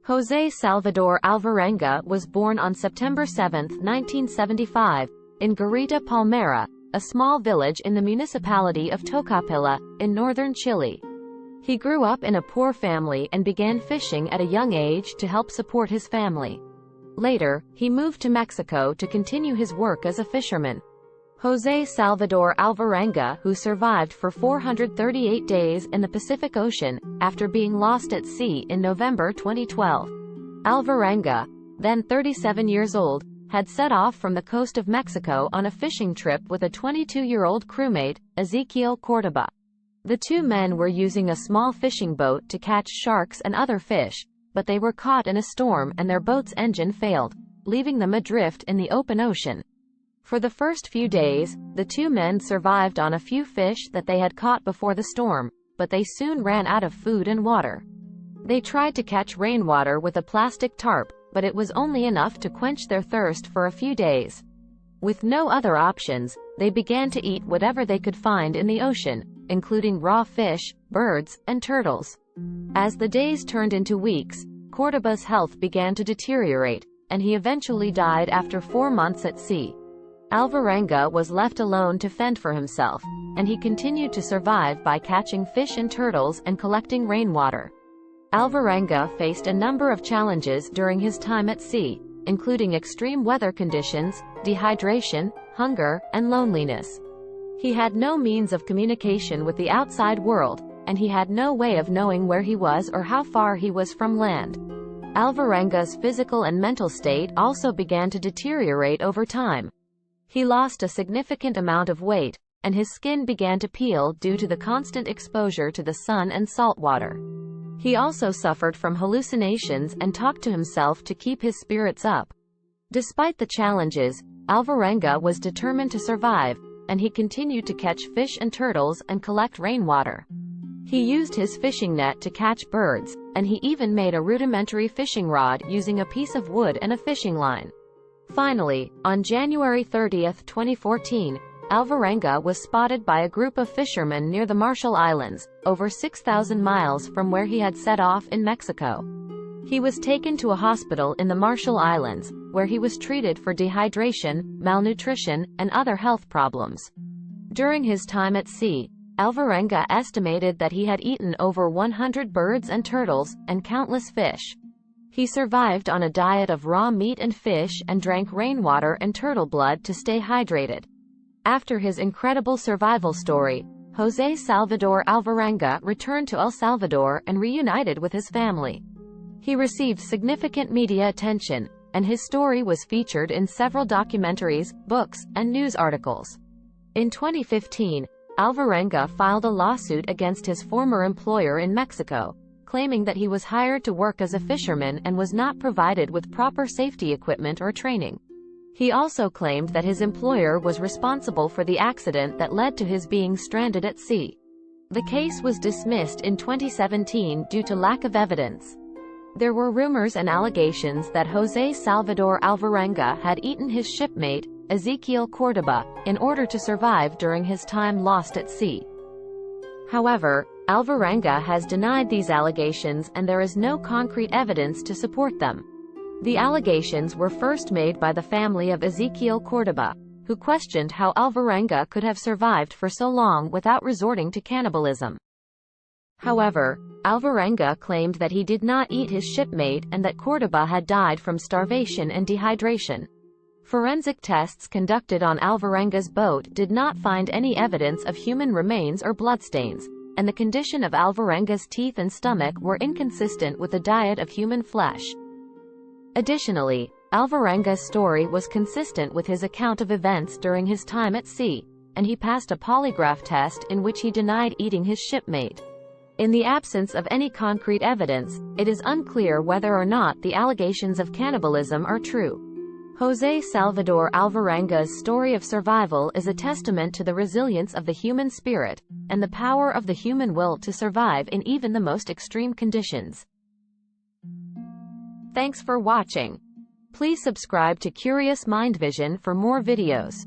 José Salvador Alvarenga was born on September 7, 1975, in Garita Palmera, a small village in the municipality of Tocopilla, in northern Chile. He grew up in a poor family and began fishing at a young age to help support his family. Later, he moved to Mexico to continue his work as a fisherman. José Salvador Alvarenga, who survived for 438 days in the Pacific Ocean, after being lost at sea in November 2012. Alvarenga, then 37 years old, had set off from the coast of Mexico on a fishing trip with a 22-year-old crewmate, Ezequiel Cordoba. The two men were using a small fishing boat to catch sharks and other fish, but they were caught in a storm and their boat's engine failed, leaving them adrift in the open ocean. For the first few days, the two men survived on a few fish that they had caught before the storm, but they soon ran out of food and water. They tried to catch rainwater with a plastic tarp, but it was only enough to quench their thirst for a few days. With no other options, they began to eat whatever they could find in the ocean, including raw fish, birds, and turtles. As the days turned into weeks, Cordoba's health began to deteriorate, and he eventually died after 4 months at sea. Alvarenga was left alone to fend for himself, and he continued to survive by catching fish and turtles and collecting rainwater. Alvarenga faced a number of challenges during his time at sea, including extreme weather conditions, dehydration, hunger, and loneliness. He had no means of communication with the outside world, and he had no way of knowing where he was or how far he was from land. Alvarenga's physical and mental state also began to deteriorate over time. He lost a significant amount of weight, and his skin began to peel due to the constant exposure to the sun and salt water. He also suffered from hallucinations and talked to himself to keep his spirits up. Despite the challenges, Alvarenga was determined to survive, and he continued to catch fish and turtles and collect rainwater. He used his fishing net to catch birds, and he even made a rudimentary fishing rod using a piece of wood and a fishing line. Finally, on January 30, 2014, Alvarenga was spotted by a group of fishermen near the Marshall Islands, over 6,000 miles from where he had set off in Mexico. He was taken to a hospital in the Marshall Islands, where he was treated for dehydration, malnutrition, and other health problems. During his time at sea, Alvarenga estimated that he had eaten over 100 birds and turtles, and countless fish. He survived on a diet of raw meat and fish and drank rainwater and turtle blood to stay hydrated. After his incredible survival story, José Salvador Alvarenga returned to El Salvador and reunited with his family. He received significant media attention, and his story was featured in several documentaries, books, and news articles. In 2015, Alvarenga filed a lawsuit against his former employer in Mexico, claiming that he was hired to work as a fisherman and was not provided with proper safety equipment or training. He also claimed that his employer was responsible for the accident that led to his being stranded at sea. The case was dismissed in 2017 due to lack of evidence. There were rumors and allegations that José Salvador Alvarenga had eaten his shipmate, Ezequiel Cordoba, in order to survive during his time lost at sea. However, Alvarenga has denied these allegations and there is no concrete evidence to support them. The allegations were first made by the family of Ezequiel Cordoba, who questioned how Alvarenga could have survived for so long without resorting to cannibalism. However, Alvarenga claimed that he did not eat his shipmate and that Cordoba had died from starvation and dehydration. Forensic tests conducted on Alvarenga's boat did not find any evidence of human remains or bloodstains, and the condition of Alvarenga's teeth and stomach were inconsistent with a diet of human flesh. Additionally, Alvarenga's story was consistent with his account of events during his time at sea, and he passed a polygraph test in which he denied eating his shipmate. In the absence of any concrete evidence, it is unclear whether or not the allegations of cannibalism are true. José Salvador Alvarenga's story of survival is a testament to the resilience of the human spirit, and the power of the human will to survive in even the most extreme conditions. Thanks for watching. Please subscribe to Curious Mind Vision for more videos.